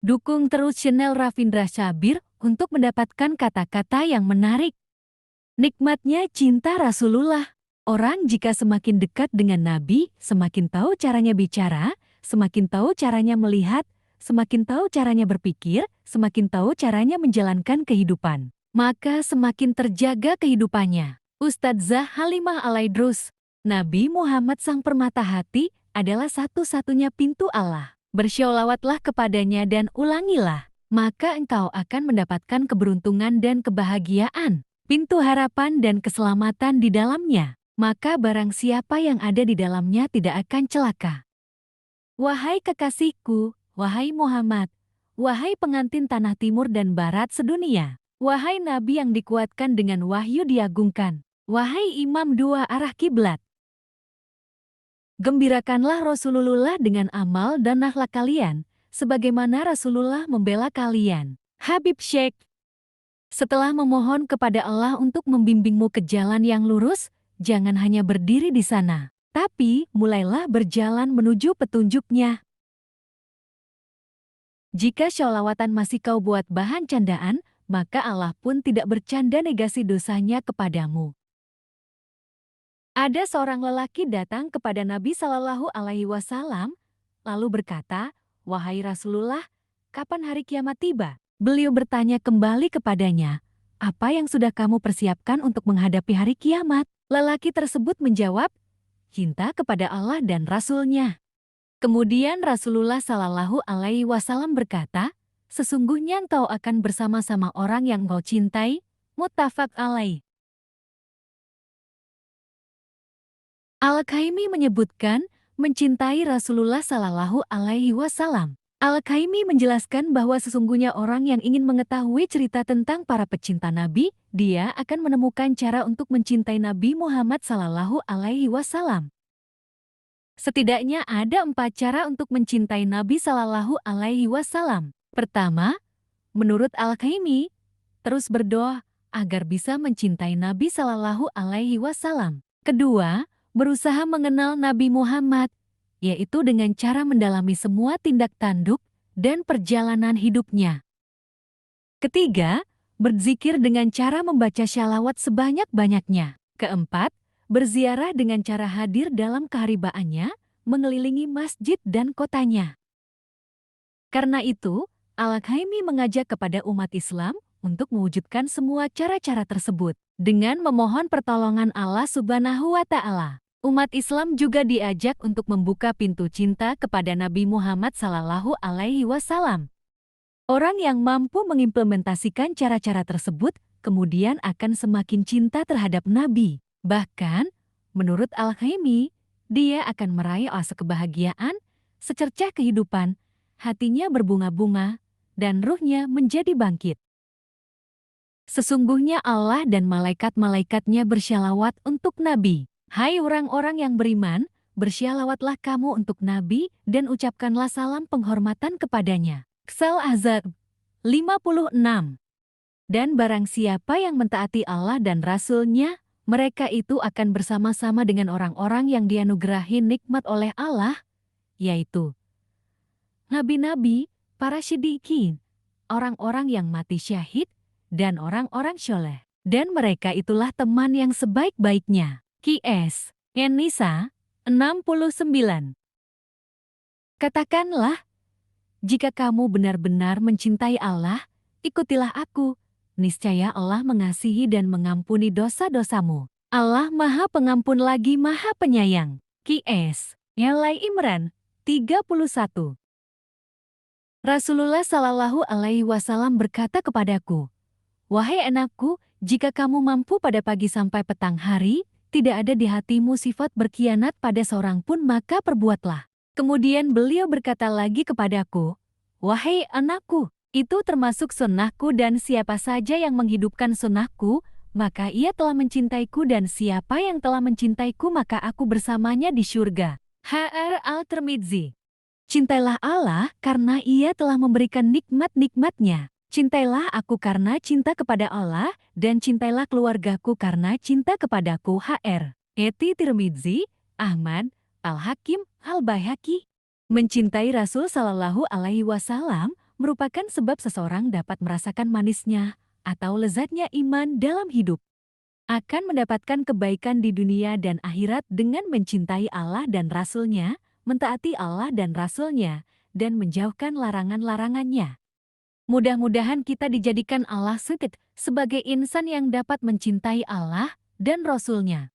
Dukung terus channel Rafindra Syabir untuk mendapatkan kata-kata yang menarik. Nikmatnya cinta Rasulullah. Orang jika semakin dekat dengan Nabi, semakin tahu caranya bicara, semakin tahu caranya melihat, semakin tahu caranya berpikir, semakin tahu caranya menjalankan kehidupan. Maka semakin terjaga kehidupannya. Ustadzah Halimah Alaidrus, Nabi Muhammad sang permata hati adalah satu-satunya pintu Allah. Bersholawatlah kepadanya dan ulangilah, maka engkau akan mendapatkan keberuntungan dan kebahagiaan, pintu harapan dan keselamatan di dalamnya. Maka barang siapa yang ada di dalamnya tidak akan celaka. Wahai kekasihku, wahai Muhammad, wahai pengantin tanah timur dan barat sedunia, wahai Nabi yang dikuatkan dengan wahyu diagungkan, wahai imam dua arah kiblat. Gembirakanlah Rasulullah dengan amal dan akhlak kalian, sebagaimana Rasulullah membela kalian. Habib Syekh, setelah memohon kepada Allah untuk membimbingmu ke jalan yang lurus, jangan hanya berdiri di sana, tapi mulailah berjalan menuju petunjuknya. Jika sholawatan masih kau buat bahan candaan, maka Allah pun tidak bercanda negasi dosanya kepadamu. Ada seorang lelaki datang kepada Nabi Shallallahu Alaihi Wasallam, lalu berkata, "Wahai Rasulullah, kapan hari kiamat tiba?" Beliau bertanya kembali kepadanya, "Apa yang sudah kamu persiapkan untuk menghadapi hari kiamat?" Lelaki tersebut menjawab, "Cinta kepada Allah dan Rasul-Nya." Kemudian Rasulullah Shallallahu Alaihi Wasallam berkata, "Sesungguhnya engkau akan bersama-sama orang yang engkau cintai." Muttafaq alaih. Al-Kaimi menyebutkan mencintai Rasulullah Shallallahu Alaihi Wasallam. Al-Kaimi menjelaskan bahwa sesungguhnya orang yang ingin mengetahui cerita tentang para pecinta Nabi, dia akan menemukan cara untuk mencintai Nabi Muhammad Shallallahu Alaihi Wasallam. Setidaknya ada 4 cara untuk mencintai Nabi Shallallahu Alaihi Wasallam. Pertama, menurut Al-Kaimi, terus berdoa agar bisa mencintai Nabi Shallallahu Alaihi Wasallam. Kedua, berusaha mengenal Nabi Muhammad, yaitu dengan cara mendalami semua tindak tanduk dan perjalanan hidupnya. Ketiga, berzikir dengan cara membaca syalawat sebanyak-banyaknya. Keempat, berziarah dengan cara hadir dalam keharibaannya, mengelilingi masjid dan kotanya. Karena itu, Al-Kaimi mengajak kepada umat Islam untuk mewujudkan semua cara-cara tersebut dengan memohon pertolongan Allah Subhanahu wa Ta'ala. Umat Islam juga diajak untuk membuka pintu cinta kepada Nabi Muhammad Sallallahu Alaihi Wasallam. Orang yang mampu mengimplementasikan cara-cara tersebut kemudian akan semakin cinta terhadap Nabi. Bahkan, menurut Al-Kaimi, dia akan meraih oase kebahagiaan, secercah kehidupan, hatinya berbunga-bunga, dan ruhnya menjadi bangkit. Sesungguhnya Allah dan malaikat-malaikatnya bersyalawat untuk Nabi. Hai orang-orang yang beriman, bersyalawatlah kamu untuk Nabi dan ucapkanlah salam penghormatan kepadanya. Al-Ahzab 56. Dan barang siapa yang mentaati Allah dan Rasul-Nya, mereka itu akan bersama-sama dengan orang-orang yang dianugerahi nikmat oleh Allah, yaitu nabi-nabi, para siddiqin, orang-orang yang mati syahid, dan orang-orang syoleh. Dan mereka itulah teman yang sebaik-baiknya. Qs. An-Nisa 69. Katakanlah, jika kamu benar-benar mencintai Allah, ikutilah aku. Niscaya Allah mengasihi dan mengampuni dosa-dosamu. Allah Maha Pengampun lagi Maha Penyayang. Qs. Al Imran 31. Rasulullah Shallallahu Alaihi Wasallam berkata kepadaku, "Wahai anakku, jika kamu mampu pada pagi sampai petang hari, tidak ada di hatimu sifat berkhianat pada seorang pun, maka perbuatlah." Kemudian beliau berkata lagi kepadaku, "Wahai anakku, itu termasuk sunnahku dan siapa saja yang menghidupkan sunnahku, maka ia telah mencintaiku dan siapa yang telah mencintaiku maka aku bersamanya di syurga." Hr Al-Tirmidzi. Cintailah Allah karena ia telah memberikan nikmat-nikmatnya. Cintailah aku karena cinta kepada Allah, dan cintailah keluargaku karena cinta kepadaku. Hr. Eti Tirmidzi, Ahmad, Al-Hakim, Al-Baihaqi. Mencintai Rasul Sallallahu Alaihi Wasallam merupakan sebab seseorang dapat merasakan manisnya atau lezatnya iman dalam hidup. Akan mendapatkan kebaikan di dunia dan akhirat dengan mencintai Allah dan Rasul-Nya, mentaati Allah dan Rasul-Nya, dan menjauhkan larangan-larangannya. Mudah-mudahan kita dijadikan Allah sebagai insan yang dapat mencintai Allah dan Rasul-Nya.